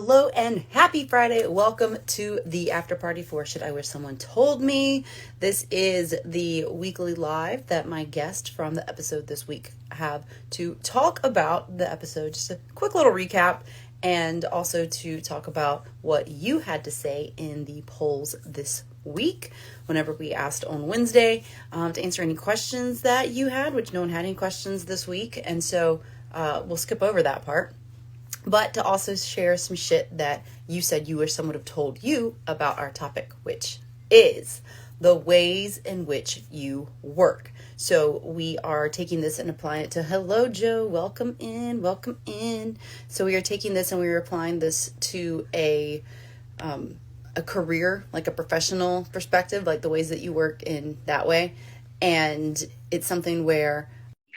hello, and happy Friday. Welcome to the after party for Should I Wish Someone Told Me. This is the weekly live that my guest from the episode this week have to talk about the episode. Just a quick little recap, and also to talk about what you had to say in the polls this week whenever we asked on Wednesday, to answer any questions that you had, which no one had any questions this week. And so we'll skip over that part. But to also share some shit that you said you wish someone would have told you about our topic, which is the ways in which you work. So we are taking this and applying it to, hello, Joe, welcome in, welcome in. So we are taking this and we are applying this to a career, like a professional perspective, like the ways that you work in that way. And it's something where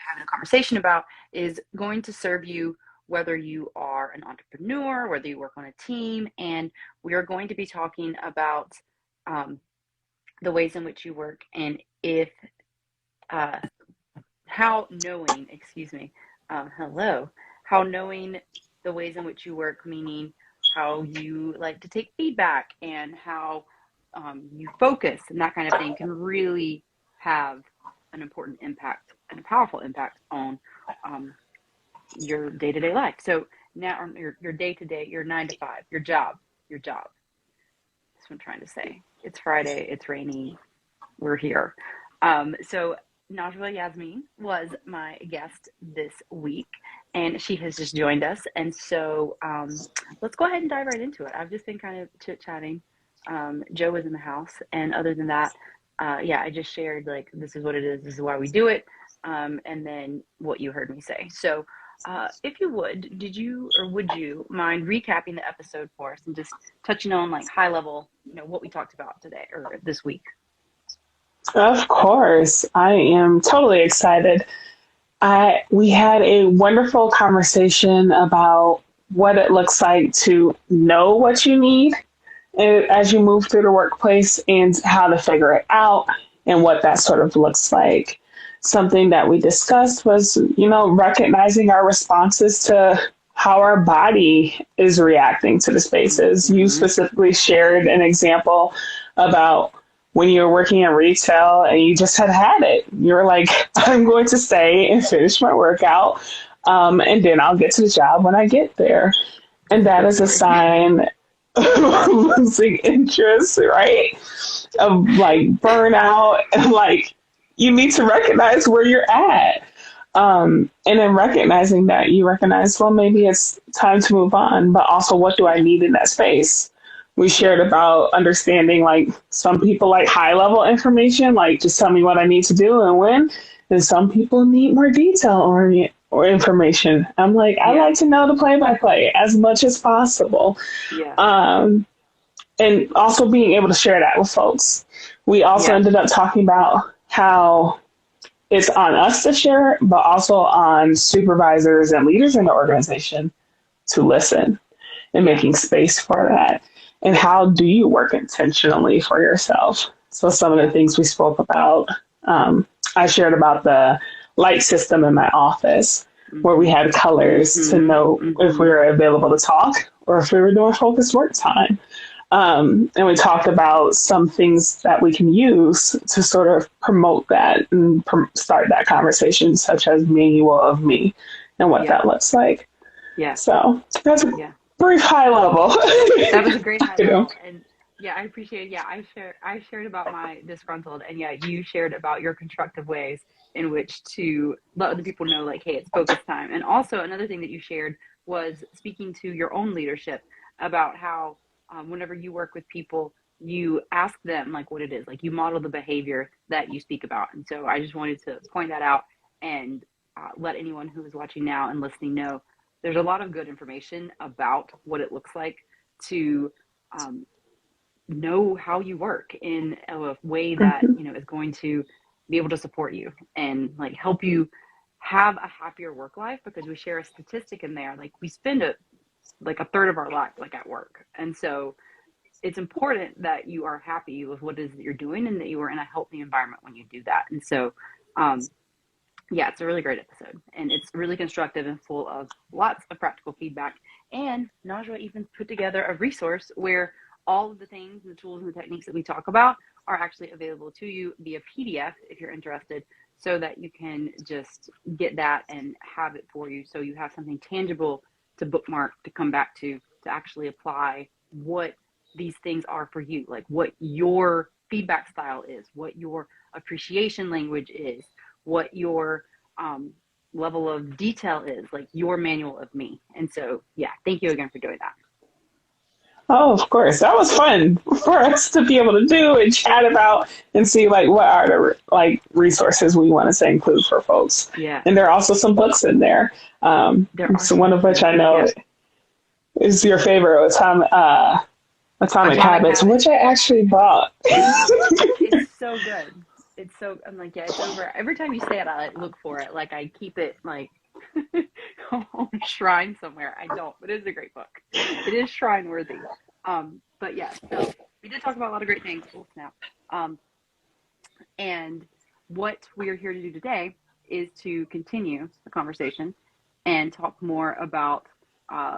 having a conversation about is going to serve you whether you are an entrepreneur, whether you work on a team, and we are going to be talking about the ways in which you work, and if how knowing the ways in which you work, meaning how you like to take feedback and how you focus and that kind of thing, can really have an important impact and a powerful impact on your day-to-day life. So now your day-to-day, your 9 to 5, your job. That's what I'm trying to say. It's Friday, it's rainy, we're here. So Najwa Yasmeen was my guest this week, and she has just joined us. And so let's go ahead and dive right into it. I've just been kind of chit-chatting. Joe was in the house, and other than that, I just shared, like, this is what it is, this is why we do it, and then what you heard me say. So if you would you mind recapping the episode for us and just touching on, like, high level, what we talked about today or this week? Of course. I am totally excited. We had a wonderful conversation about what it looks like to know what you need as you move through the workplace and how to figure it out and what that sort of looks like. Something that we discussed was, recognizing our responses to how our body is reacting to the spaces. You specifically shared an example about when you were working in retail and you just had it. You were like, I'm going to stay and finish my workout, and then I'll get to the job when I get there. And that is a sign of losing interest, right? Of, like, burnout, and, like, you need to recognize where you're at. And then recognizing that, you recognize, well, maybe it's time to move on, but also, what do I need in that space? We shared about understanding, like, some people like high level information, like, just tell me what I need to do and when. And some people need more detail or information. I'm like, I like to know the play by play as much as possible. And also being able to share that with folks. We also ended up talking about how it's on us to share, but also on supervisors and leaders in the organization to listen and making space for that. And how do you work intentionally for yourself? So some of the things we spoke about, I shared about the light system in my office, where we had colors to know if we were available to talk or if we were doing focused work time. And we talked about some things that we can use to sort of promote that and start that conversation, such as manual of me and what that looks like. Yeah. So that's a brief high level. That was a great high level. And I appreciate it. I shared about my disgruntled, and you shared about your constructive ways in which to let other people know, like, hey, it's focus time. And also another thing that you shared was speaking to your own leadership about how whenever you work with people, you ask them, like, what it is, like, you model the behavior that you speak about. And so I just wanted to point that out and let anyone who is watching now and listening know there's a lot of good information about what it looks like to know how you work in a way that is going to be able to support you and, like, help you have a happier work life, because we share a statistic in there, like, we spend a third of our life, like, at work. And so it's important that you are happy with what it is that you're doing and that you are in a healthy environment when you do that. And so it's a really great episode, and it's really constructive and full of lots of practical feedback. And Najwa even put together a resource where all of the things and the tools and the techniques that we talk about are actually available to you via PDF if you're interested, so that you can just get that and have it for you. So you have something tangible to bookmark, to come back to actually apply what these things are for you, like what your feedback style is, what your appreciation language is, what your level of detail is, like your manual of me. And so, yeah, thank you again for doing that. Oh, of course. That was fun for us to be able to do and chat about and see like what are the like resources we want to include for folks. Yeah. And there are also some books in there. So one of which I know is your favorite, Atomic Habits, which I actually bought. It's so good. It's so, I'm like, yeah, it's over. Every time you say it, I like look for it. Like I keep it like on a shrine somewhere. I don't, but it is a great book. It is shrine worthy. But yeah, so we did talk about a lot of great things. Oh, snap. And what we are here to do today is to continue the conversation and talk more about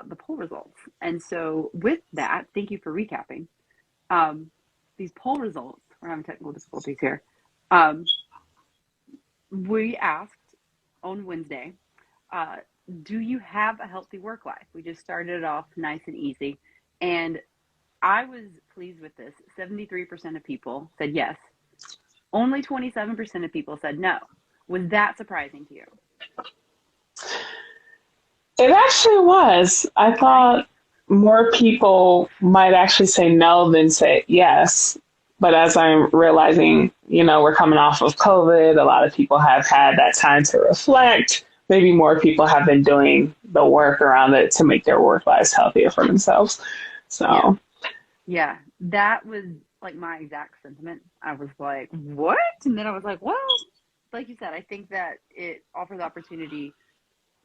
the poll results. And so with that, thank you for recapping. These poll results, we're having technical difficulties here. We asked on Wednesday, do you have a healthy work life? We just started it off nice and easy. And I was pleased with this. 73% of people said yes. Only 27% of people said no. Was that surprising to you? It actually was. I thought more people might actually say no than say yes. But as I'm realizing, we're coming off of COVID, a lot of people have had that time to reflect. Maybe more people have been doing the work around it to make their work lives healthier for themselves. So, yeah, that was like my exact sentiment. I was like, what? And then I was like, well, like you said, I think that it offers opportunity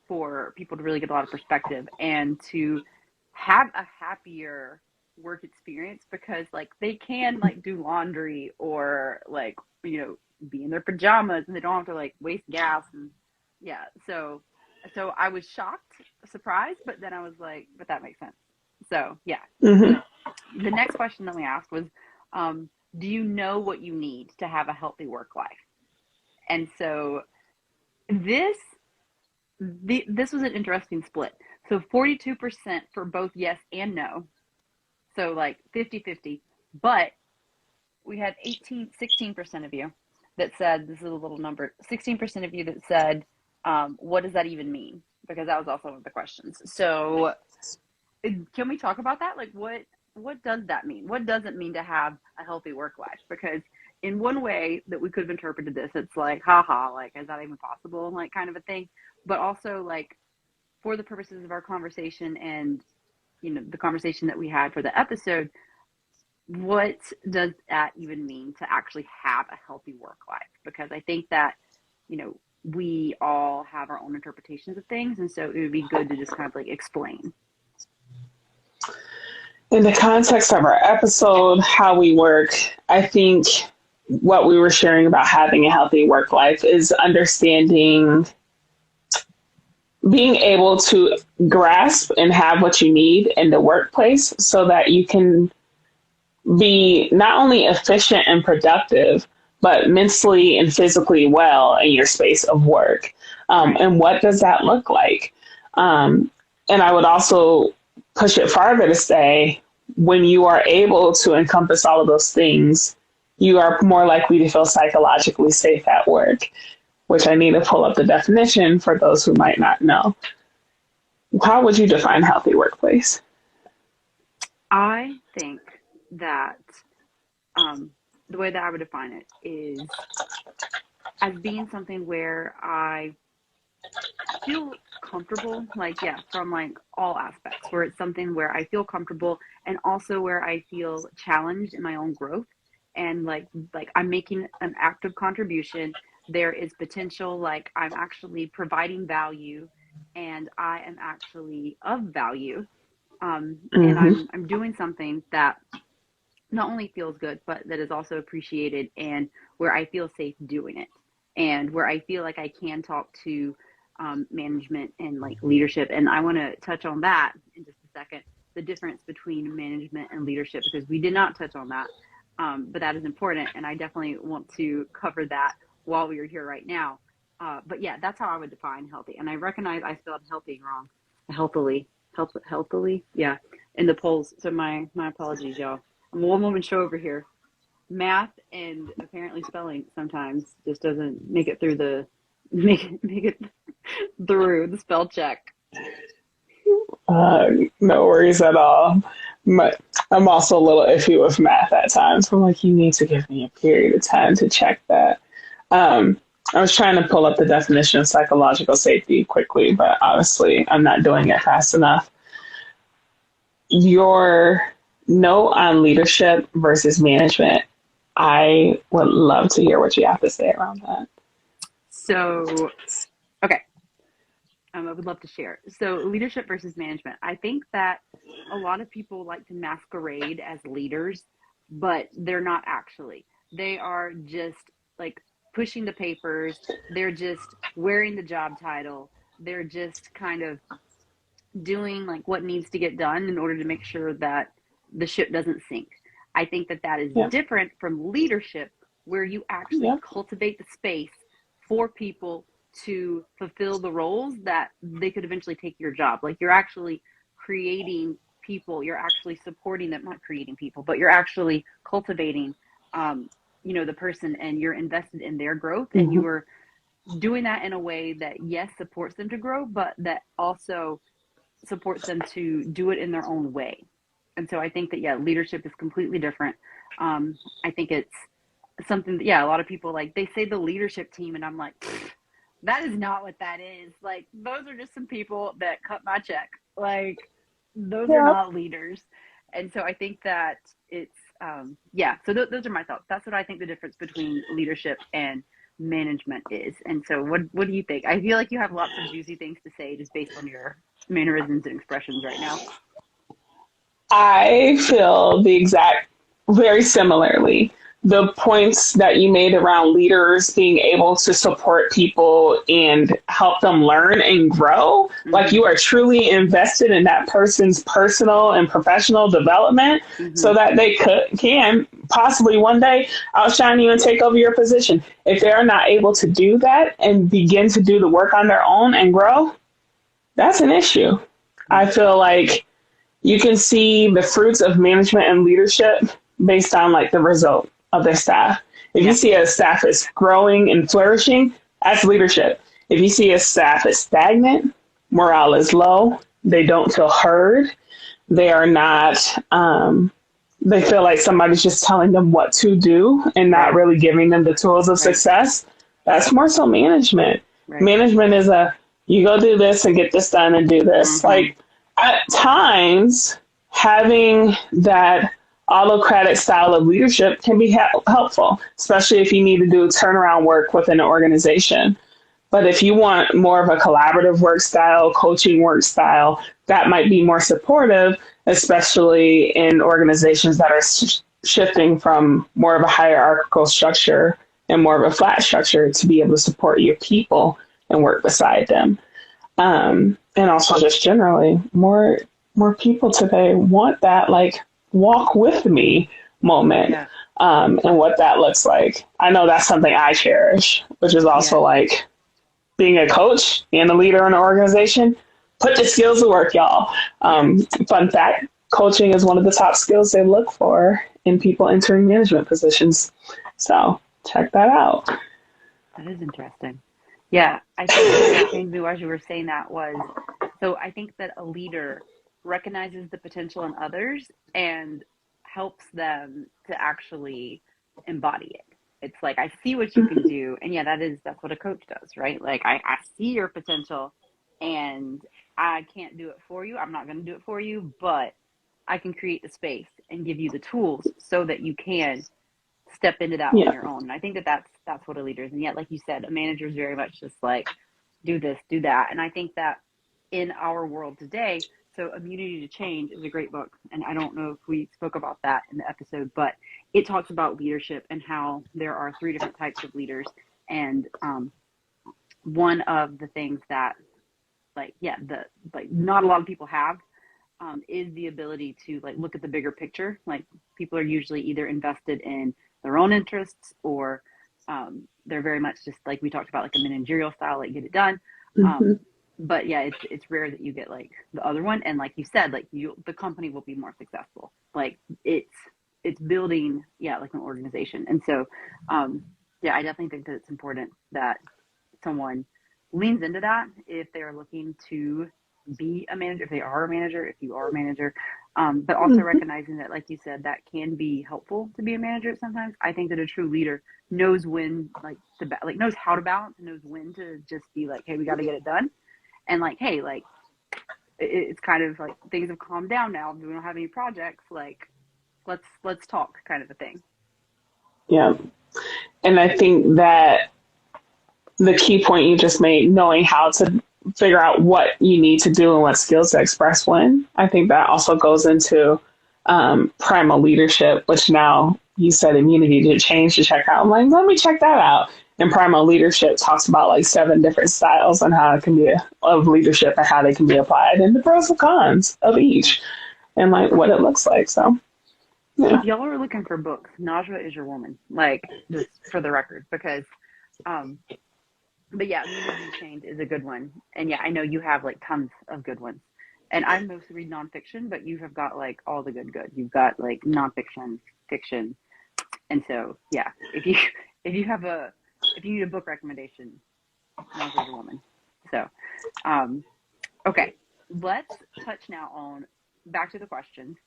for people to really get a lot of perspective and to have a happier work experience, because like they can like do laundry or like, be in their pajamas and they don't have to like waste gas. And yeah, so I was shocked, surprised, but then I was like, but that makes sense. So yeah. mm-hmm. The next question that we asked was, do you know what you need to have a healthy work life? And so this was an interesting split. So 42% for both yes and no. So like 50-50. But we had 16% of you that said, this is a little number, 16% of you that said, what does that even mean? Because that was also one of the questions. So can we talk about that? Like what does that mean? What does it mean to have a healthy work life? Because in one way that we could have interpreted this, it's like, haha, like, is that even possible? Like kind of a thing. But also like for the purposes of our conversation and, the conversation that we had for the episode, what does that even mean to actually have a healthy work life? Because I think that, we all have our own interpretations of things. And so it would be good to just kind of like explain. In the context of our episode, how we work, I think what we were sharing about having a healthy work life is understanding being able to grasp and have what you need in the workplace so that you can be not only efficient and productive, but mentally and physically well in your space of work. And what does that look like? And I would also push it farther to say, when you are able to encompass all of those things, you are more likely to feel psychologically safe at work, which I need to pull up the definition for those who might not know. How would you define healthy workplace? I think that the way that I would define it is as being something where I feel comfortable, like, yeah, from like all aspects, where it's something where I feel comfortable and also where I feel challenged in my own growth, and like I'm making an active contribution. There is potential, like I'm actually providing value and I am actually of value. And I'm doing something that not only feels good, but that is also appreciated, and where I feel safe doing it, and where I feel like I can talk to management and like leadership. And I want to touch on that in just a second, the difference between management and leadership, because we did not touch on that. But that is important, and I definitely want to cover that while we are here right now. But yeah, that's how I would define healthy. And I recognize I spelled healthy wrong. Healthily, yeah, in the polls. So my apologies, y'all. I'm a one-woman show over here. Math and apparently spelling sometimes just doesn't make it through make it through the spell check. No worries at all. But I'm also a little iffy with math at times. I'm like, you need to give me a period of time to check that. I was trying to pull up the definition of psychological safety quickly, but obviously I'm not doing it fast enough. Your note on leadership versus management, I would love to hear what you have to say around that. So, okay. I would love to share. So leadership versus management. I think that a lot of people like to masquerade as leaders, but they're not actually. They are just like pushing the papers. They're just wearing the job title. They're just kind of doing like what needs to get done in order to make sure that the ship doesn't sink. I think that that is different from leadership, where you actually cultivate the space for people to fulfill the roles that they could eventually take your job. Like you're actually creating people, you're actually supporting them, not creating people, but you're actually cultivating, the person, and you're invested in their growth, and you are doing that in a way that, yes, supports them to grow, but that also supports them to do it in their own way. And so I think that, leadership is completely different. I think it's something that, a lot of people, like, they say the leadership team, and I'm like, that is not what that is. Like, those are just some people that cut my check. Like, those are not leaders. And so I think that it's, so those are my thoughts. That's what I think the difference between leadership and management is. And so what do you think? I feel like you have lots of juicy things to say just based on your mannerisms and expressions right now. I feel very similarly. The points that you made around leaders being able to support people and help them learn and grow, like you are truly invested in that person's personal and professional development so that they can possibly one day outshine you and take over your position. If they're not able to do that and begin to do the work on their own and grow, that's an issue. I feel like you can see the fruits of management and leadership based on like the result of their staff. If you see a staff is growing and flourishing, that's leadership. If you see a staff is stagnant, morale is low, they don't feel heard, they are not, they feel like somebody's just telling them what to do and not really giving them the tools of success, that's more so management. Management is you go do this and get this done and do this. Like at times, having that autocratic style of leadership can be helpful, especially if you need to do turnaround work within an organization. But if you want more of a collaborative work style, coaching work style, that might be more supportive, especially in organizations that are shifting from more of a hierarchical structure and more of a flat structure to be able to support your people and work beside them. And also just generally, more people today want that, like, walk with me moment, and what that looks like. I know that's something I cherish, which is also like being a coach and a leader in an organization. Put your skills to work, y'all. Fun fact, coaching is one of the top skills they look for in people entering management positions. So check that out. That is interesting. Yeah, I think what came to me as you were saying that was, so I think that a leader recognizes the potential in others and helps them to actually embody it. It's like, I see what you can do. And that's what a coach does, right? Like, I see your potential and I can't do it for you. I'm not going to do it for you, but I can create the space and give you the tools so that you can step into that on your own. And I think that that's what a leader is. And yet, like you said, a manager is very much just like, do this, do that. And I think that in our world today, so Immunity to Change is a great book. And I don't know if we spoke about that in the episode, but it talks about leadership and how there are 3 different types of leaders. And one of the things that not a lot of people have is the ability to like look at the bigger picture. Like people are usually either invested in their own interests or they're very much just like we talked about, like a managerial style, like get it done. Mm-hmm. But yeah, it's rare that you get like the other one. And like you said, like the company will be more successful. Like it's building, yeah, like an organization. And so, yeah, I definitely think that it's important that someone leans into that if they're looking to be a manager, if they are a manager, if you are a manager, but also Mm-hmm. recognizing that, like you said, that can be helpful to be a manager sometimes. I think that a true leader knows when, like, like knows how to balance, knows when to just be like, hey, we got to get it done, and like, hey, like, it's kind of like things have calmed down now. We don't have any projects. Like, let's talk, kind of a thing. Yeah. And I think that the key point you just made, knowing how to figure out what you need to do and what skills to express when, I think that also goes into primal leadership, which now you said immunity did change to check out. I'm like, let me check that out. And primal leadership talks about like 7 different styles and how it can be of leadership and how they can be applied and the pros and cons of Yeah. each and like what it looks like. So, If yeah. y'all are looking for books, Najwa is your woman. Like, just for the record, because um, but yeah, Immunity Chained is a good one. And yeah, I know you have like tons of good ones. And I mostly read nonfiction, but you have got like all the good. You've got like nonfiction, fiction. And so yeah, if you have a if you need a book recommendation, Naza's a woman. So um okay. Let's touch now on back to the questions.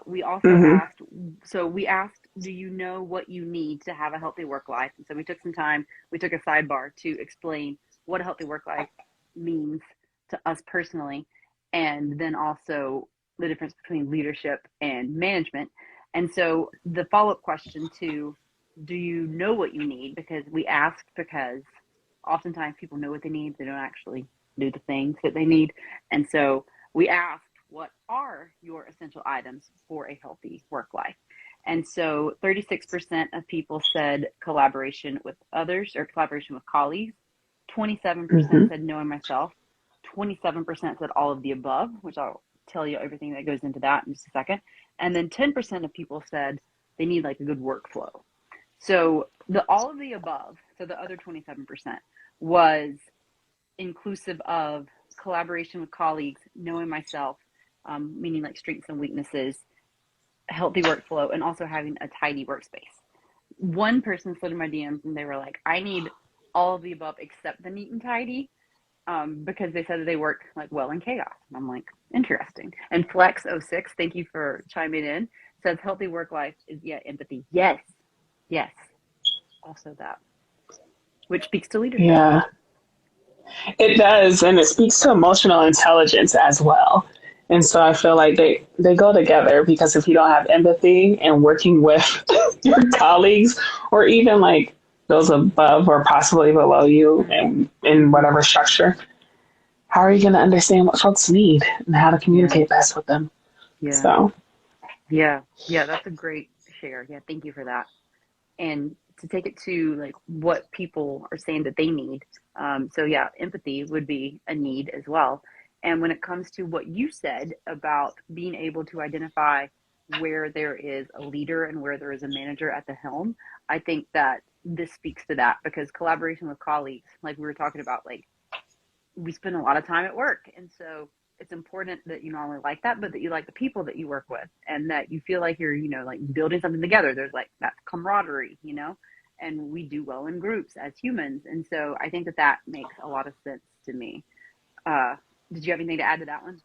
We also Mm-hmm. asked, so we asked, do you know what you need to have a healthy work life? And so we took some time, we took a sidebar to explain what a healthy work life means to us personally, and then also the difference between leadership and management. And so the follow up question to, do you know what you need? Because we asked because oftentimes people know what they need, they don't actually do the things that they need. And so we asked, what are your essential items for a healthy work life? And so 36% of people said collaboration with others or collaboration with colleagues. 27% Mm-hmm. said knowing myself. 27% said all of the above, which I'll tell you everything that goes into that in just a second. And then 10% of people said they need like a good workflow. So the all of the above, so the other 27% was inclusive of collaboration with colleagues, knowing myself, meaning like strengths and weaknesses, healthy workflow, and also having a tidy workspace. One person slid in my DMs and they were like, I need all of the above except the neat and tidy, because they said that they work like well in chaos. And I'm like, interesting. And Flex06, thank you for chiming in, says healthy work life is, yeah, empathy. Yes, yes, also that, which speaks to leadership. Yeah. It does, and it speaks to emotional intelligence as well. And so I feel like they go together because if you don't have empathy and working with your colleagues or even like those above or possibly below you in Mm-hmm. whatever structure, how are you going to understand what folks need and how to Yeah, communicate best with them? yeah, So, yeah, yeah. That's a great share. Yeah, thank you for that. And to take it to like what people are saying that they need. So yeah, empathy would be a need as well. And when it comes to what you said about being able to identify where there is a leader and where there is a manager at the helm, I think that this speaks to that because collaboration with colleagues, like we were talking about, like we spend a lot of time at work. And so it's important that you not only like that, but that you like the people that you work with and that you feel like you're, like building something together. There's like that camaraderie, and we do well in groups as humans. And so I think that that makes a lot of sense to me. Uh, did you have anything to add to that one?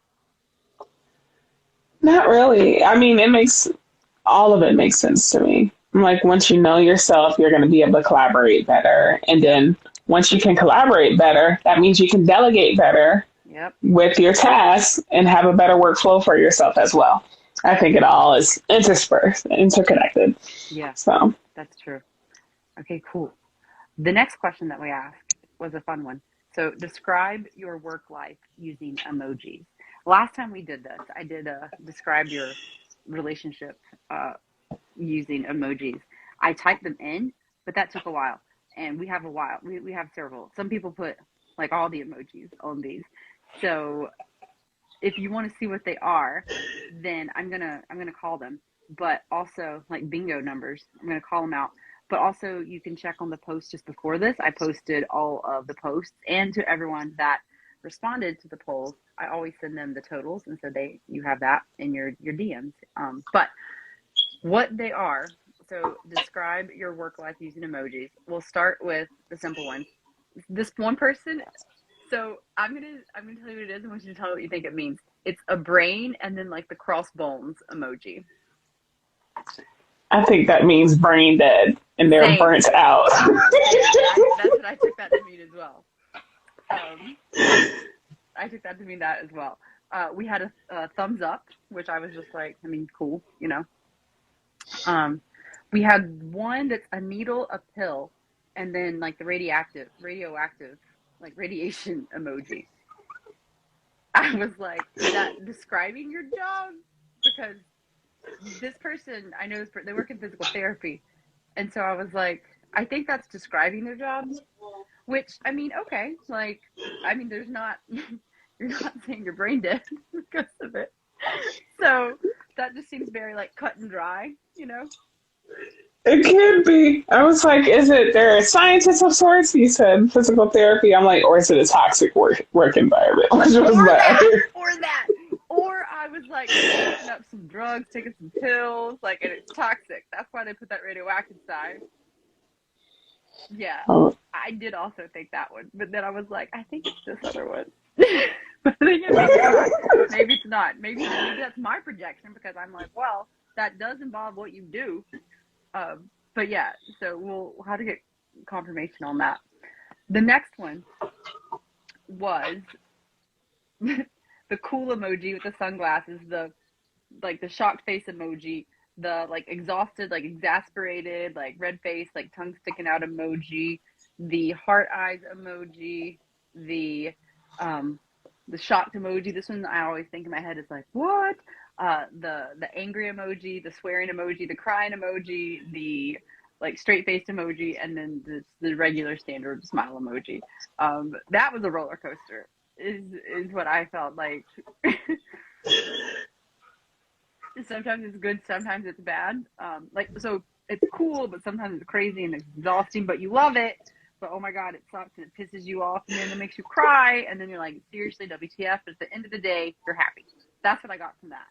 not really. I mean, all of it makes sense to me. Like once you know yourself, you're going to be able to collaborate better. And Yep. then once you can collaborate better, that means you can delegate better Yep. with your tasks and have a better workflow for yourself as well. I think it all is interspersed, interconnected. Yeah, So, that's true. Okay, cool. The next question that we asked was a fun one. So, describe your work life using emojis. Last time we did this, I did describe your relationship uh, using emojis. I typed them in, but that took a while. And we have a while. We have several. Some people put like all the emojis on these. So, if you want to see what they are, then I'm gonna call them. But also like bingo numbers, I'm gonna call them out. But also you can check on the post just before this. I posted all of the posts, and to everyone that responded to the polls, I always send them the totals, and so you have that in your DMs. But what they are. So describe your work life using emojis. We'll start with the simple ones. This one person. So I'm gonna tell you what it is. I want you to tell me what you think it means. It's a brain and then like the crossbones emoji. I think that means brain dead and they're Same. burnt out. That's what I took that to mean as well. I took that to mean that as well. We had a thumbs up, which I was just like, I mean, cool, you know. We had one that's a needle, a pill, and then like the radioactive, like radiation emoji. I was like, is that describing your job? Because this person, I know they work in physical therapy. And so I was like, I think that's describing their job, which, I mean, okay. Like, I mean, you're not saying you're brain dead because of it. So that just seems very like cut and dry, you know? It could be. I was like, is it they're a scientist of sorts? He said physical therapy. I'm like, or is it a toxic work environment? Which was that. Or I was like taking up some drugs, taking some pills, like, and it's toxic. That's why they put that radioactive side. Yeah, I did also think that one, but then I was like, I think it's this other one. But then maybe it's not. Maybe that's my projection because I'm like, well, that does involve what you do. But yeah, so we'll have to get confirmation on that. The next one was the cool emoji with the sunglasses, the shocked face emoji, the like exhausted, like exasperated, like red face, like tongue sticking out emoji, the heart eyes emoji, the shocked emoji. This one I always think in my head is like, what? The angry emoji, the swearing emoji, the crying emoji, the like straight-faced emoji, and then the regular standard smile emoji. That was a roller coaster, is what I felt like. Sometimes it's good, sometimes it's bad. Like, so it's cool, but sometimes it's crazy and exhausting, but you love it. But oh my God, it sucks and it pisses you off, and then it makes you cry, and then you're like, seriously, WTF? But at the end of the day, you're happy. That's what I got from that.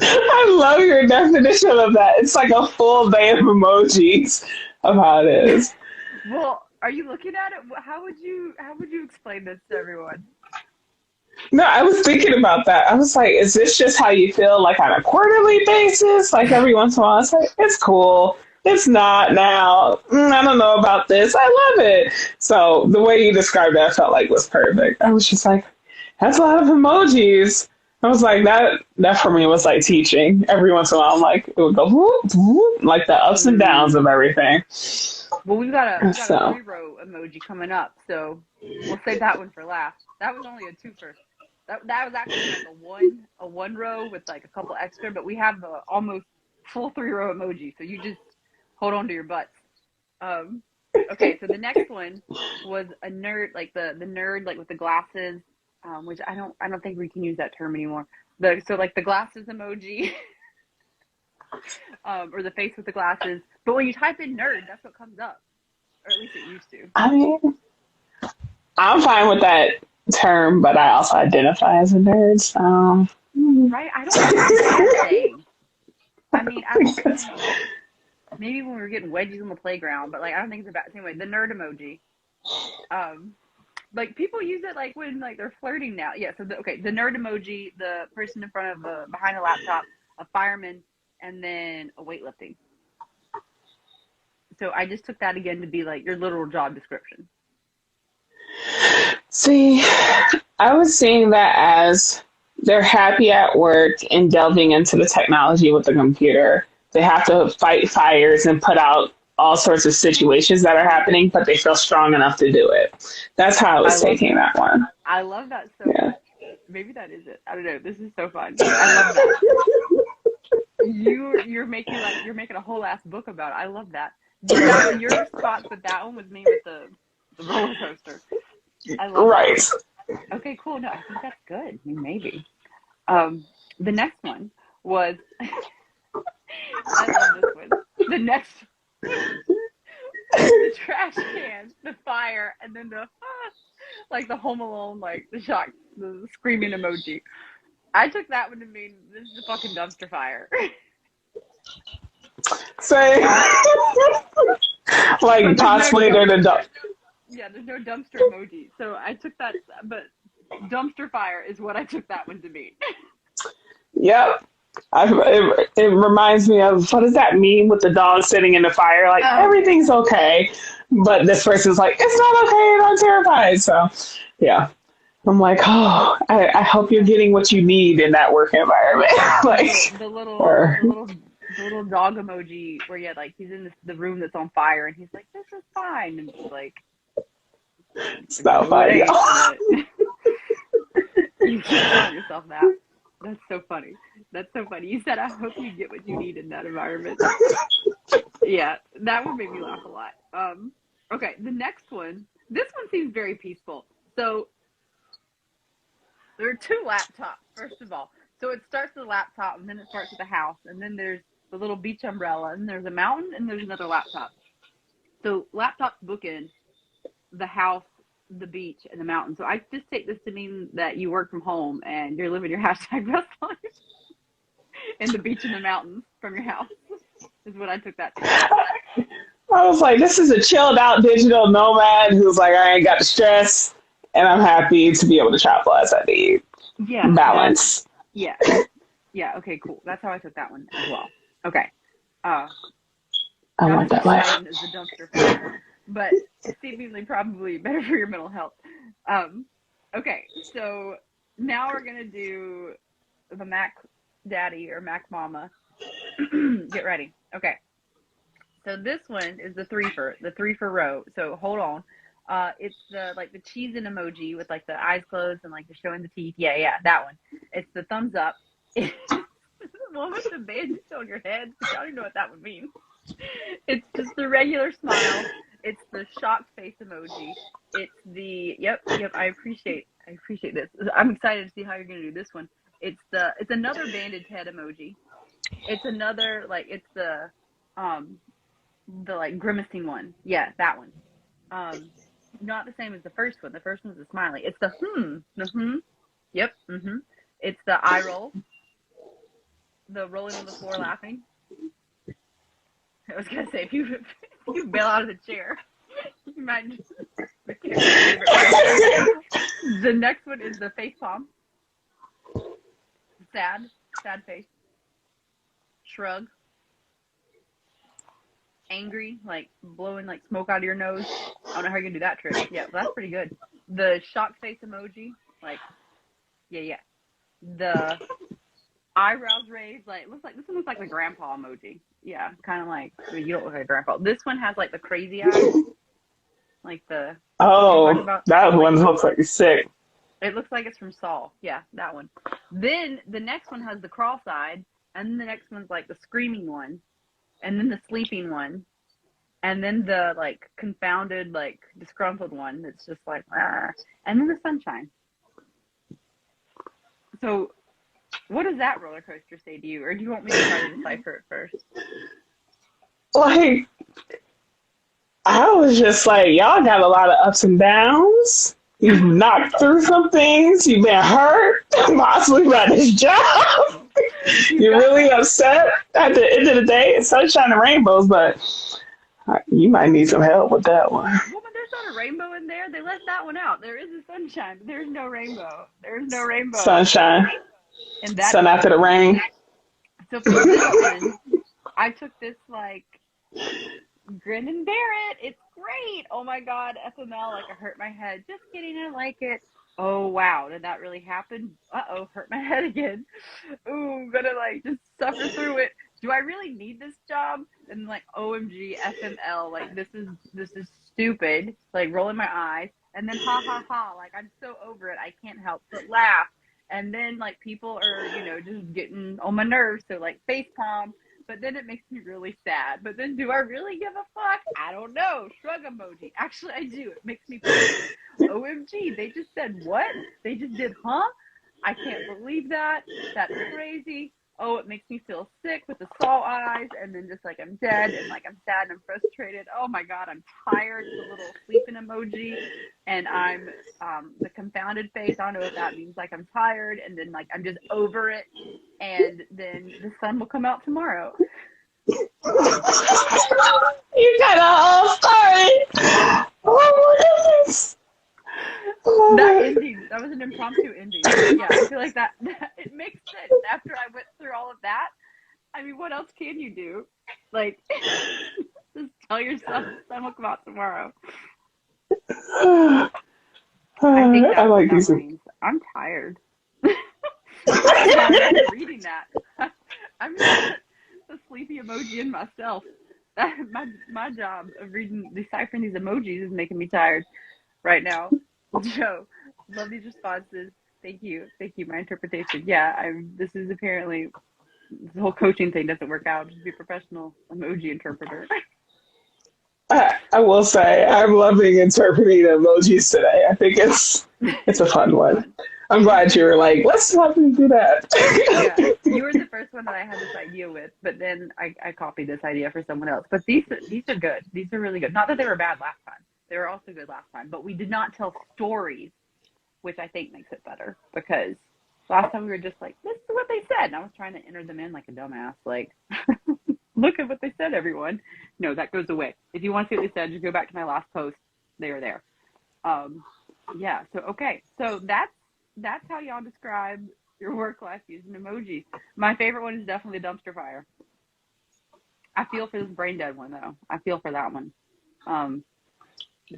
I love your definition of that. It's like a full day of emojis of how it is. Well, are you looking at it? How would you explain this to everyone? No, I was thinking about that. I was like, is this just how you feel like on a quarterly basis? Like every once in a while, it's like, it's cool. It's not now. I don't know about this. I love it. So the way you described it, I felt like was perfect. I was just like, that's a lot of emojis. I was like, that for me was like teaching. Every once in a while, I'm like, it would go whoop, whoop, like the ups and downs of everything. Well, we've got a 3-row emoji coming up, so we'll save that one for last. That was only a twofer. That was actually like a one row with like a couple extra, but we have the almost full 3-row emoji, so you just hold on to your butts. Okay, so the next one was a nerd, like the nerd, like with the glasses, which I don't think we can use that term anymore. So like the glasses emoji, or the face with the glasses. But when you type in nerd, that's what comes up, or at least it used to. I mean, I'm fine with that term, but I also identify as a nerd. So. Right? I don't know what that's saying. I mean, maybe when we were getting wedgies on the playground, but like I don't think it's about. Anyway, the nerd emoji. Like people use it like when like they're flirting now. Yeah. So the nerd emoji, the person in front of behind a laptop, a fireman, and then a weightlifting. So I just took that again to be like your literal job description. See, I was seeing that as they're happy at work and delving into the technology with the computer. They have to fight fires and put out all sorts of situations that are happening, but they feel strong enough to do it. That's how I was taking that one. I love that so much. Maybe that is it. I don't know. This is so fun. I love that. You're making a whole ass book about it. I love that. Your response with that one was me with the roller coaster. I love Right. that. Okay, cool. No, I think that's good. I mean, maybe. The next one was, I love this one. The next was the trash can, the fire, and then the, like the Home Alone, like the shock, the screaming emoji. I took that one to mean this is a fucking dumpster fire. Say, But like there's no possibly they're the dumpster. Yeah, there's no dumpster emoji. So I took that, but dumpster fire is what I took that one to mean. Yep. It reminds me of what does that mean with the dog sitting in the fire? Like Oh, everything's okay, but this person's like it's not okay, and I'm terrified. So, yeah, I'm like, oh, I hope you're getting what you need in that work environment. like, the or the little dog emoji where yeah, like he's in the room that's on fire and he's like, this is fine, and it's like, it's not no, it fun, ain't. y'all. But you keep telling yourself that. That's so funny. That's so funny. You said, I hope you get what you need in that environment. Yeah, that one made me laugh a lot. Okay, the next one. This one seems very peaceful. So there are two laptops, first of all. So it starts with a laptop, and then it starts with a house, and then there's the little beach umbrella, and there's a mountain, and there's another laptop. So laptops bookend the house, the beach, and the mountain. So I just take this to mean that you work from home and you're living your hashtag best life in the beach and the mountains from your house. Is what I took that to mean. I was like, this is a chilled out digital nomad who's like, I ain't got the stress, and I'm happy to be able to travel as I need. Yeah, Balance. yeah, yeah. Okay, cool. That's how I took that one as well. Okay. Uh, I Not want as that life. exciting as the dumpster fire, but seemingly probably better for your mental health. Okay, so now we're gonna do the Mac Daddy or Mac Mama. Get ready. Okay, so this one is the three for row. So hold on. It's the like the cheesing emoji with like the eyes closed and like the showing the teeth. Yeah, yeah, that one. It's the thumbs up. It's the one with the bandage on your head. I don't even know what that would mean. It's just the regular smile. It's the shocked face emoji. It's the yep. I appreciate this. I'm excited to see how you're gonna do this one. It's another bandaged head emoji. It's another like it's the like grimacing one. Yeah, that one. Not the same as the first one. The first one's the smiley. It's the. Yep. It's the eye roll. The rolling on the floor laughing. I was gonna say if you bail out of the chair, you might just The next one is the face palm. Sad face. Shrug. Angry, like blowing like smoke out of your nose. I don't know how you're gonna do that trick. Yeah, well, that's pretty good. The shocked face emoji, like yeah. The eyebrows raised, like this one looks like the grandpa emoji. Yeah, kind of like you don't look like a grandpa. This one has like the crazy eyes, like the Oh, about, that like, one looks like he's sick. It looks like it's from Saul. Yeah, that one. Then the next one has the cross-eyed, and then the next one's like the screaming one, and then the sleeping one, and then the like confounded, like disgruntled one that's just like, Argh. And then the sunshine. So, what does that roller coaster say to you, or do you want me to try to decipher it first? Like, I was just like, y'all got a lot of ups and downs. You've knocked through some things. You've been hurt, possibly by this job. You're really upset. At the end of the day, it's sunshine and rainbows, but you might need some help with that one. Woman, there's not a rainbow in there. They left that one out. There is a sunshine, but there's no rainbow. There's no rainbow. Sunshine. And that sun after the rain. So for this one, I took this like grin and bear it. It's great. Oh my God, FML, like I hurt my head. Just kidding, I like it. Oh wow, did that really happen? Uh-oh, hurt my head again. Ooh, gonna like just suffer through it. Do I really need this job? And like OMG, FML, like this is stupid. Like rolling my eyes. And then ha ha ha, like I'm so over it, I can't help but laugh. And then like people are, just getting on my nerves. So like face palm, but then it makes me really sad. But then do I really give a fuck? I don't know. Shrug emoji. Actually, I do. It makes me feel OMG. They just said what? They just did, huh? I can't believe that. That's crazy. Oh, it makes me feel sick with the salt eyes, and then just like I'm dead, and like I'm sad and I'm frustrated. Oh my God, I'm tired. The little sleeping emoji, and I'm the confounded face. I don't know if that means like I'm tired, and then like I'm just over it, and then the sun will come out tomorrow. You got a whole story. Oh my goodness. That ending, that was an impromptu ending. Yeah, I feel like that it makes sense after I went through all of that. I mean, what else can you do? Like, just tell yourself the sun will come out tomorrow. I think that's what that means. I'm tired. I'm reading that. I'm just a sleepy emoji in myself. My job of deciphering these emojis is making me tired right now. Joe, love these responses. Thank you. My interpretation. Yeah, this is apparently, the whole coaching thing doesn't work out. Just be a professional emoji interpreter. I will say I'm loving interpreting emojis today. I think it's a fun one. I'm glad you were like, let's let me do that. Yeah, you were the first one that I had this idea with, but then I copied this idea for someone else. But these are good. These are really good. Not that they were bad last time. They were also good last time, but we did not tell stories, which I think makes it better, because last time we were just like, this is what they said, and I was trying to enter them in like a dumbass, like, look at what they said, everyone. No, that goes away. If you want to see what they said, just go back to my last post. They are there. Yeah, so okay. So that's how y'all describe your work life using emojis. My favorite one is definitely dumpster fire. I feel for this brain dead one, though. I feel for that one.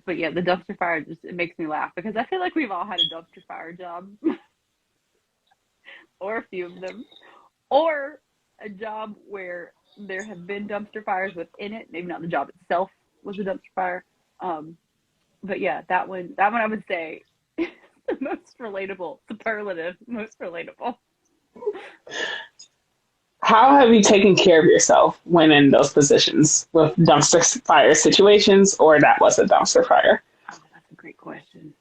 But yeah, the dumpster fire it makes me laugh, because I feel like we've all had a dumpster fire job or a few of them, or a job where there have been dumpster fires within it. Maybe not the job itself was a dumpster fire. But yeah, that one I would say is the most relatable, superlative, most relatable. How have you taken care of yourself when in those positions with dumpster fire situations, or that was a dumpster fire? Oh, that's a great question.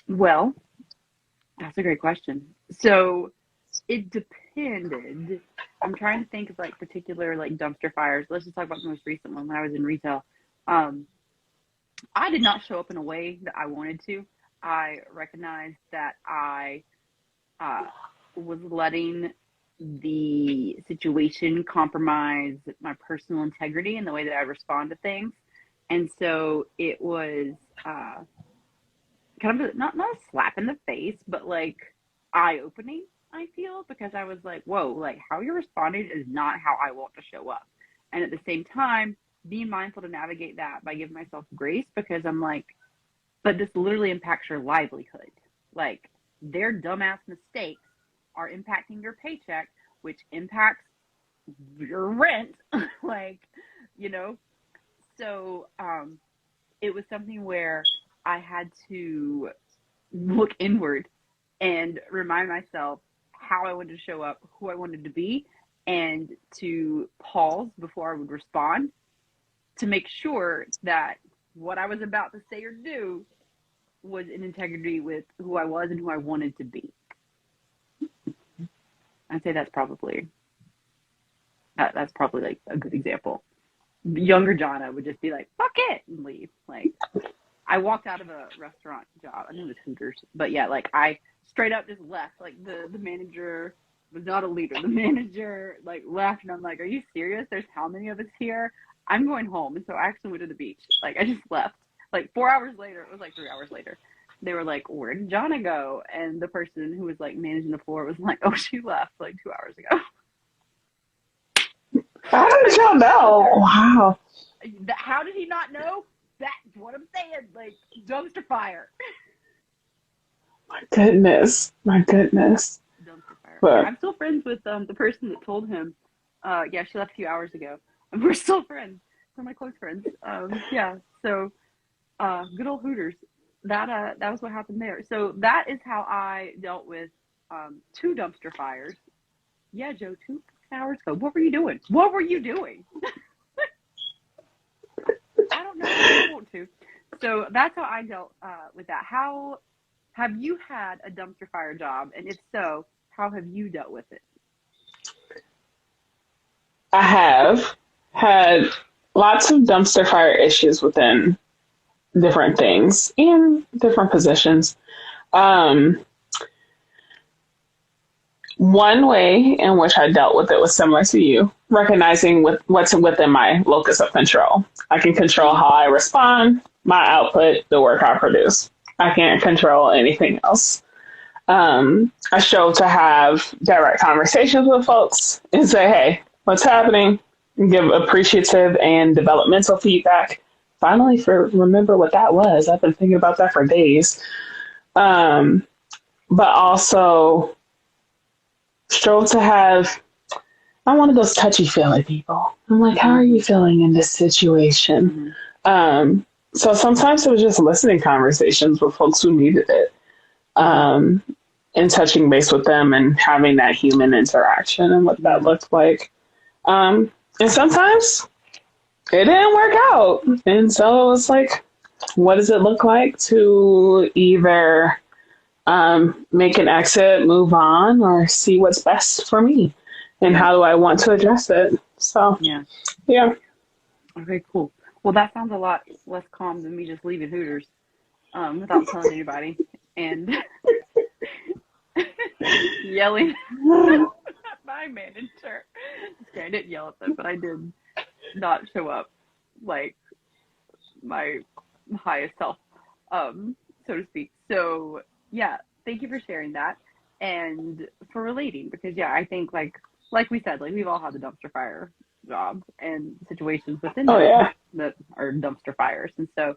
Well, that's a great question. So it depended. I'm trying to think of like particular like dumpster fires. Let's just talk about the most recent one when I was in retail. I did not show up in a way that I wanted to. I recognized that I was letting the situation compromise my personal integrity and the way that I respond to things. And so it was kind of not a slap in the face, but like eye-opening, I feel, because I was like, whoa, like how you're responding is not how I want to show up. And at the same time, being mindful to navigate that by giving myself grace, because I'm like, but this literally impacts your livelihood. Like, their dumbass mistakes are impacting your paycheck, which impacts your rent. Like, you know, so it was something where I had to look inward and remind myself how I wanted to show up, who I wanted to be, and to pause before I would respond, to make sure that what I was about to say or do was in integrity with who I was and who I wanted to be. I'd say that's probably like a good example. Younger Jonna would just be like, fuck it, and leave. Like, I walked out of a restaurant job. I think it was Hooters. But yeah, like I straight up just left. Like the manager was not a leader. The manager like left, and I'm like, are you serious? There's how many of us here? I'm going home. And so I actually went to the beach. Like I just left. Like 4 hours later, it was like 3 hours later, they were like, where did Jonna go? And the person who was like managing the floor was like, oh, she left like 2 hours ago. How did y'all know? Wow. How did he not know? That's what I'm saying. Like, dumpster fire. My goodness. Dumpster fire. But, I'm still friends with the person that told him. Yeah, she left a few hours ago. And we're still friends. We're my close friends. Yeah, so good old Hooters. That was what happened there. So that is how I dealt with 2 dumpster fires. Yeah, Joe, 2 hours ago. What were you doing? What were you doing? I don't know. I don't want to. So that's how I dealt with that. How have you had a dumpster fire job? And if so, how have you dealt with it? I have had lots of dumpster fire issues within different things and different positions. Um, One way in which I dealt with it was similar to you, recognizing what's within my locus of control. I can control how I respond, my output, the work I produce. I can't control anything else. I strove to have direct conversations with folks and say, hey, what's happening? Give appreciative and developmental feedback. Finally, remember what that was. I've been thinking about that for days. But also strove to have, I'm one of those touchy-feely people. I'm like, how are you feeling in this situation? So sometimes it was just listening conversations with folks who needed it, and touching base with them and having that human interaction and what that looked like. And sometimes it didn't work out. And so it was like, what does it look like to either make an exit, move on, or see what's best for me? And how do I want to address it? So, yeah. Okay, cool. Well, that sounds a lot less calm than me just leaving Hooters without telling anybody and yelling at my manager. Okay, I didn't yell at them, but I did not show up like my highest self, so to speak. So, yeah, thank you for sharing that and for relating, because, yeah, I think, like we said, like, we've all had the dumpster fire job and situations within that are dumpster fires. And so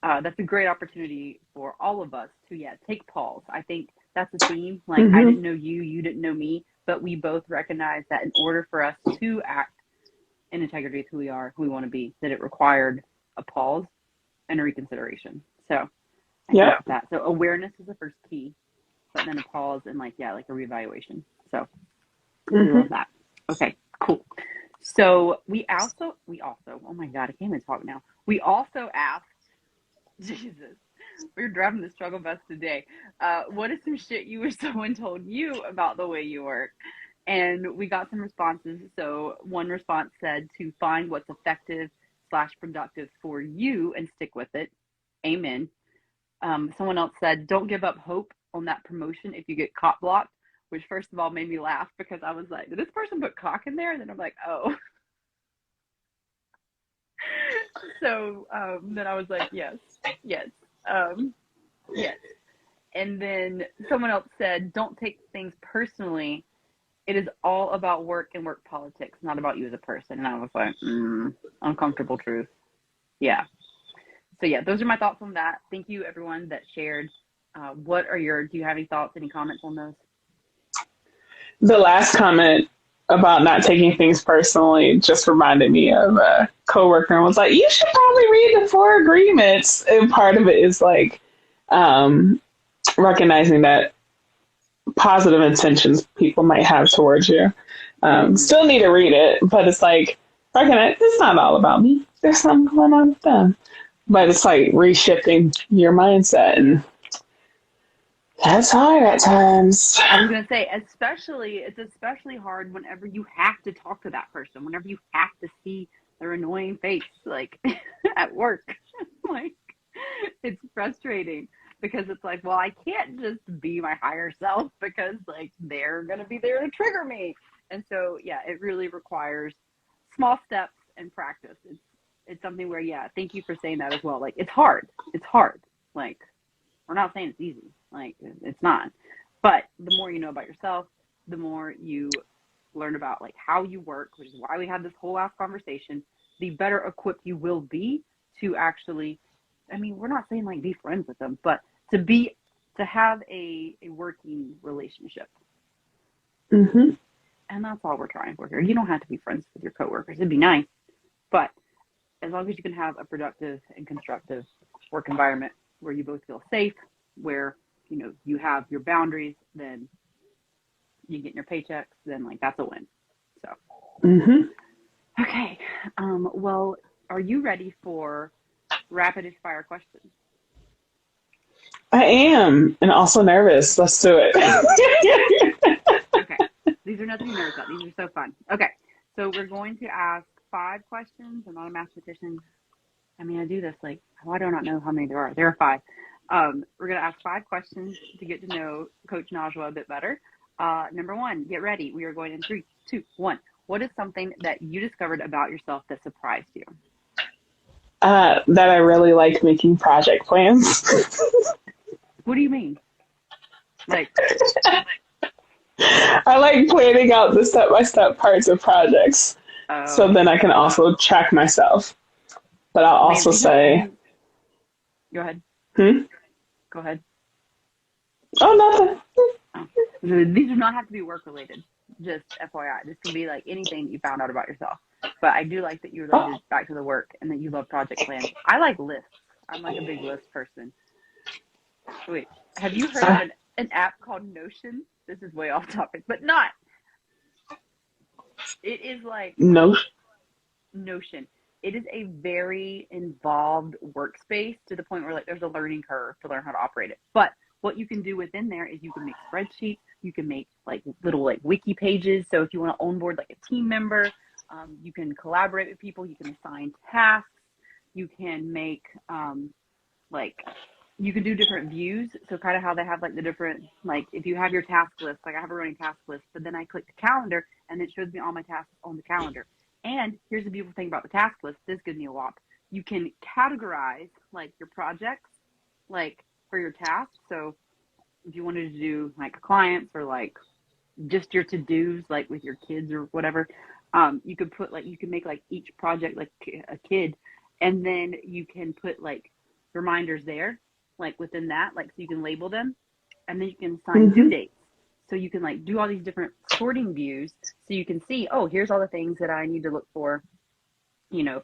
that's a great opportunity for all of us to, take pause. I think that's a theme. Like, I didn't know you, you didn't know me, but we both recognize that in order for us to act in integrity with who we are, who we want to be, that it required a pause and a reconsideration. So I think that. So awareness is the first key, but then a pause and like a reevaluation. So we love that. Okay, cool. So we also, oh my God, I can't even talk now. We also asked, Jesus, we're driving the struggle bus today. What is some shit you wish someone told you about the way you work? And we got some responses. So one response said to find what's effective / productive for you and stick with it. Amen. Someone else said, don't give up hope on that promotion if you get caught blocked, which first of all made me laugh because I was like, did this person put cock in there? And then I'm like, oh. So then I was like, yes. Yes. And then someone else said, don't take things personally. It is all about work and work politics, not about you as a person. And I was like, uncomfortable truth. Yeah. So yeah, those are my thoughts on that. Thank you everyone that shared. Do you have any thoughts, any comments on those? The last comment about not taking things personally just reminded me of a coworker and was like, you should probably read the 4 agreements. And part of it is like recognizing that positive intentions people might have towards you. Still need to read it, but it's like, recognize it's not all about me. There's something going on with them. But it's like reshifting your mindset, and that's hard at times. I was going to say, it's especially hard whenever you have to talk to that person, whenever you have to see their annoying face, like at work. Like, it's frustrating because it's like, well, I can't just be my higher self because like they're going to be there to trigger me. And so, yeah, it really requires small steps and practice. It's something where, thank you for saying that as well. Like, it's hard. It's hard. Like, we're not saying it's easy. Like, it's not. But the more you know about yourself, the more you learn about like how you work, which is why we had this whole last conversation, the better equipped you will be to actually, I mean, we're not saying like be friends with them, but to have a working relationship. And that's all we're trying for here. You don't have to be friends with your coworkers. It'd be nice, but as long as you can have a productive and constructive work environment where you both feel safe, where, you know, you have your boundaries, then you get your paychecks, then like that's a win. So Mm-hmm. Okay. Well, are you ready for rapid fire questions? I am, and also nervous. Let's do it. Okay. These are nothing to be nervous about. These are so fun. Okay. So we're going to ask 5 questions. I'm not a mathematician. I mean, I do this like, why do I not know how many there are? There are 5. We're going to ask 5 questions to get to know Coach Najwa a bit better. Number 1, get ready. We are going in 3, 2, 1. What is something that you discovered about yourself that surprised you? That I really like making project plans. What do you mean? Like, I like planning out the step-by-step parts of projects, so oh, then I can also track myself. But I'll wait, also these don't, say, go ahead. hmm? Go ahead. Oh, nothing. Oh. These do not have to be work related. Just FYI, this can be like anything that you found out about yourself. But I do like that you Oh, related back to the work and that you love project plans. I like lists. I'm like a big list person. Wait, have you heard of uh, an app called Notion? This is way off topic, but not. It is like no. Notion. It is a very involved workspace to the point where like there's a learning curve to learn how to operate it. But what you can do within there is you can make spreadsheets, you can make like little like wiki pages. So if you want to onboard like a team member, you can collaborate with people, you can assign tasks, you can make like you can do different views. So kind of how they have like the different like if you have your task list, like I have a running task list, but then I click the calendar and it shows me all my tasks on the calendar. And here's the beautiful thing about the task list. This gives me a whop. You can categorize like your projects, like for your tasks. So if you wanted to do like clients or like just your to-dos, like with your kids or whatever, you could put like you can make like each project like a kid, and then you can put like reminders there, like within that, like so you can label them, and then you can assign due Mm-hmm. dates. So you can like do all these different sorting views so you can see, oh, here's all the things that I need to look for,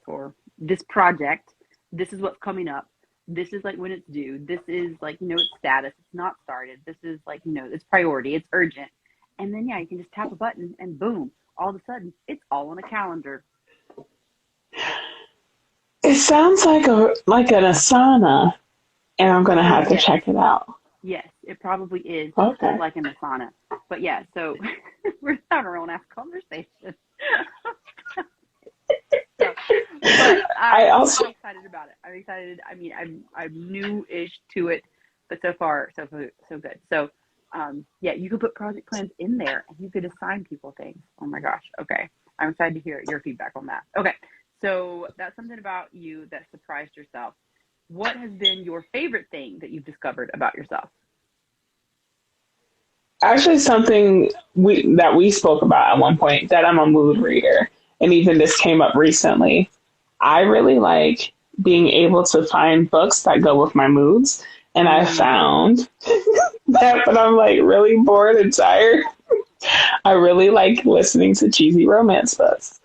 for this project. This is what's coming up. This is like when it's due. This is like, its status. It's not started. This is like, it's priority. It's urgent. And then, yeah, you can just tap a button and boom, all of a sudden it's all on a calendar. It sounds like an Asana, and I'm gonna So, have to yes, check it out. yes, it probably is Okay. like an Asana. But yeah, so we're having our own ass conversation. So, but I I'm also excited about it. I'm excited. I mean, I'm new-ish to it, but so far so good. So, yeah, you could put project plans in there, and you could assign people things. Oh my gosh. Okay, I'm excited to hear your feedback on that. Okay, so that's something about you that surprised yourself. What has been your favorite thing that you've discovered about yourself? actually something we spoke about at one point that I'm a mood reader, and even this came up recently. I really like being able to find books that go with my moods, and I Mm, found that when I'm like really bored and tired, I really like listening to cheesy romance books,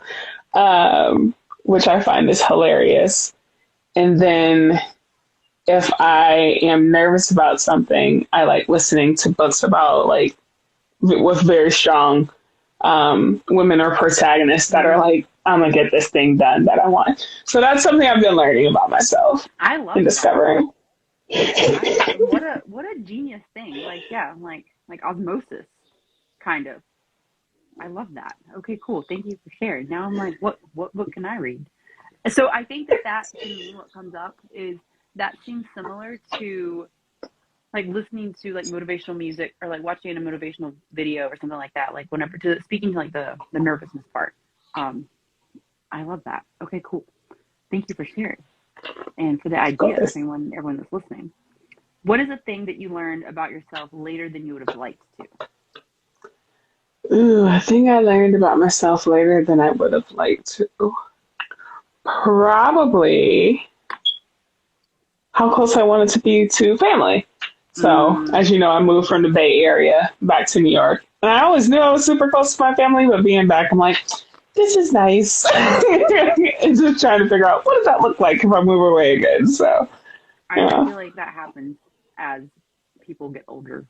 which I find is hilarious. And then if I am nervous about something, I like listening to books about like with very strong women or protagonists that are mm. like, I'm gonna get this thing done that I want. So that's something I've been learning about myself I and love that. discovering. What a genius thing. Like, yeah, like osmosis, kind of. I love that. Okay, cool. Thank you for sharing. Now I'm like, what book can I read? So I think that to me, what comes up is that seems similar to like listening to like motivational music or like watching a motivational video or something like that. Like whenever to speaking to like the nervousness part. Um, I love that. Okay, cool. Thank you for sharing and for the Of idea, course. everyone that's listening. What is a thing that you learned about yourself later than you would have liked to? Ooh, I think I learned about myself later than I would have liked to. Probably how close I wanted to be to family. So, Mm, as you know, I moved from the Bay Area back to New York. And I always knew I was super close to my family, but being back, I'm like, this is nice. And just trying to figure out what does that look like if I move away again. So, I yeah. feel like that happens as people get older.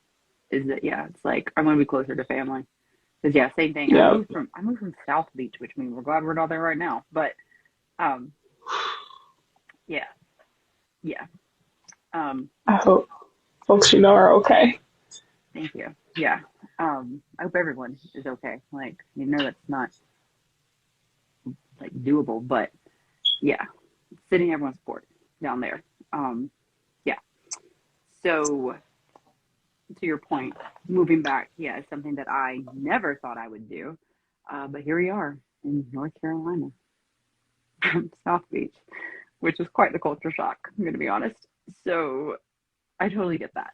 Is that yeah? It's like I want to be closer to family. Because yeah, same thing. Yep. I moved from South Beach, which means we're glad we're not there right now. But yeah, yeah. I hope folks you know are okay. Thank you. Yeah. I hope everyone is okay. Like, that's not like doable, but yeah, sending everyone support down there. Yeah. So to your point, moving back, yeah, is something that I never thought I would do. But here we are in North Carolina, South Beach, which is quite the culture shock, I'm going to be honest. So I totally get that.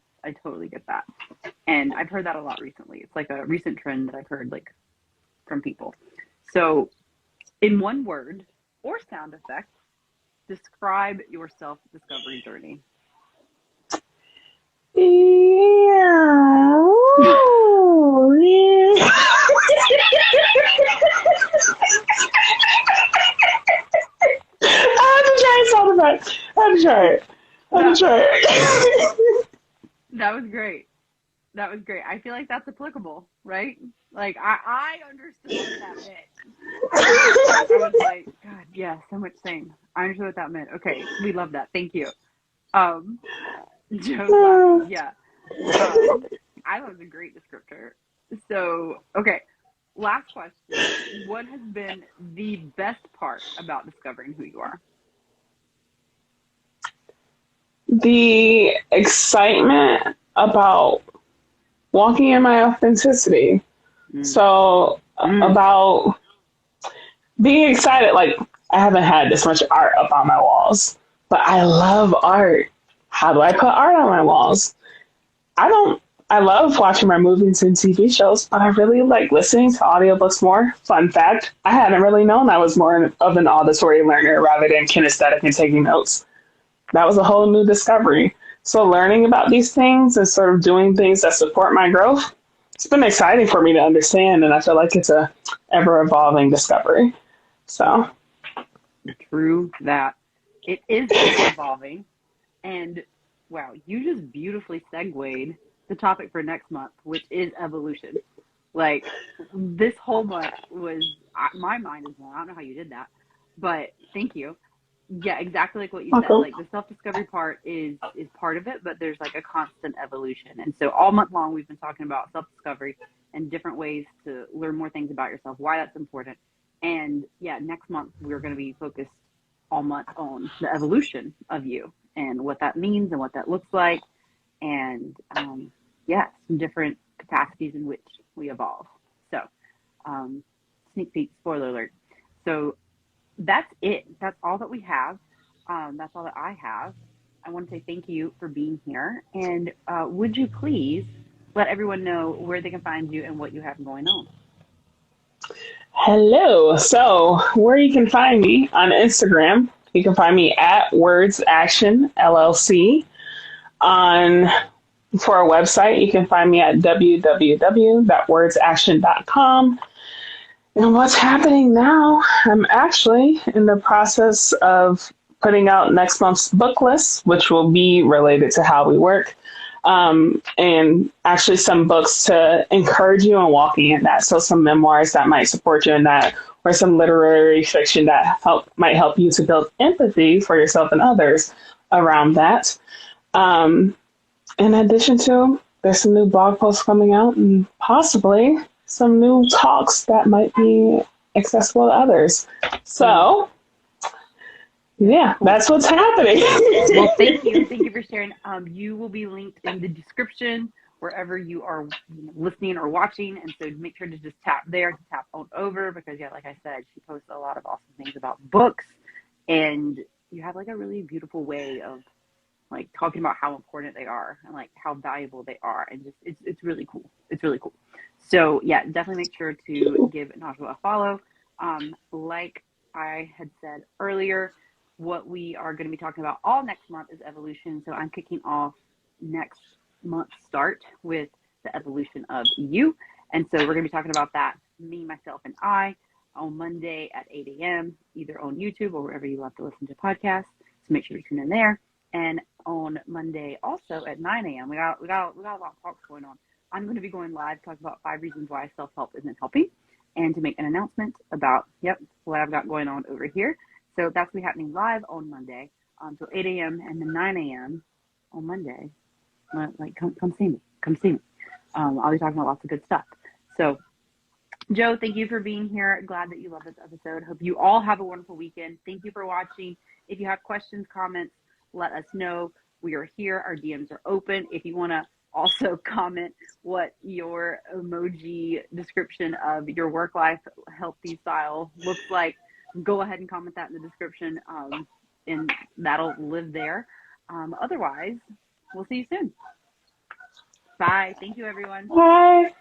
And I've heard that a lot recently. It's like a recent trend that I've heard like from people. So in one word or sound effect, describe your self-discovery journey. Yeah. I had to try and sound effect. I had to try it. That was great. I feel like that's applicable, right? Like I understood what that meant. I was like, God, yeah, so much same. I understood what that meant. Okay, we love that. Thank you. Joe's laughing. Yeah. I thought it was a great descriptor. So, okay, last question. What has been the best part about discovering who you are? The excitement about walking in my authenticity. So about being excited, like I haven't had this much art up on my walls, but I love art. How do I put art on my walls? I love watching my movies and TV shows, but I really like listening to audiobooks more. Fun fact, I hadn't really known I was more of an auditory learner rather than kinesthetic and taking notes. That was a whole new discovery. So learning about these things and sort of doing things that support my growth, it's been exciting for me to understand, and I feel like it's a ever-evolving discovery. So. True that. It is ever-evolving. And, wow, you just beautifully segued the topic for next month, which is evolution. Like, this whole month was, my mind is blown. I don't know how you did that, but thank you. Yeah, exactly like what you said. Like the self-discovery part is part of it, but there's like a constant evolution. And so all month long, we've been talking about self-discovery and different ways to learn more things about yourself, why that's important. And yeah, next month, we're going to be focused all month on the evolution of you and what that means and what that looks like. And yeah, some different capacities in which we evolve. So sneak peek, spoiler alert. So that's it. That's all that we have. That's all that I have. I want to say thank you for being here. And would you please let everyone know where they can find you and what you have going on? Hello. So where you can find me on Instagram, you can find me at Words Action LLC. For a website, you can find me at www.wordsaction.com. And what's happening now, I'm actually in the process of putting out next month's book list, which will be related to how we work, and actually some books to encourage you in walking in that. So some memoirs that might support you in that, or some literary fiction that might help you to build empathy for yourself and others around that. In addition to, there's some new blog posts coming out and possibly some new talks that might be accessible to others. So, yeah, that's what's happening. Well, thank you. Thank you for sharing. You will be linked in the description wherever you are listening or watching. And so make sure to just tap on over because, yeah, like I said, she posts a lot of awesome things about books. And you have like a really beautiful way of like talking about how important they are and like how valuable they are. And just, it's really cool. It's really cool. So yeah, definitely make sure to give Najwa a follow. Like I had said earlier, what we are going to be talking about all next month is evolution. So I'm kicking off next month's start with the evolution of you. And so we're going to be talking about that, me, myself, and I, on Monday at 8 a.m., either on YouTube or wherever you love to listen to podcasts. So make sure you tune in there. And on Monday also at 9 a.m., we got a lot of talks going on. I'm going to be going live talking about 5 reasons why self-help isn't helping, and to make an announcement about, what I've got going on over here. So that's going to be happening live on Monday, so 8 a.m. and then 9 a.m. on Monday. Like, come see me. Come see me. I'll be talking about lots of good stuff. So, Joe, thank you for being here. Glad that you love this episode. Hope you all have a wonderful weekend. Thank you for watching. If you have questions, comments, let us know. We are here. Our DMs are open. If you want to also comment what your emoji description of your work life healthy style looks like, go ahead and comment that in the description, and that'll live there. Otherwise, we'll see you soon. Bye. Thank you, everyone. Bye.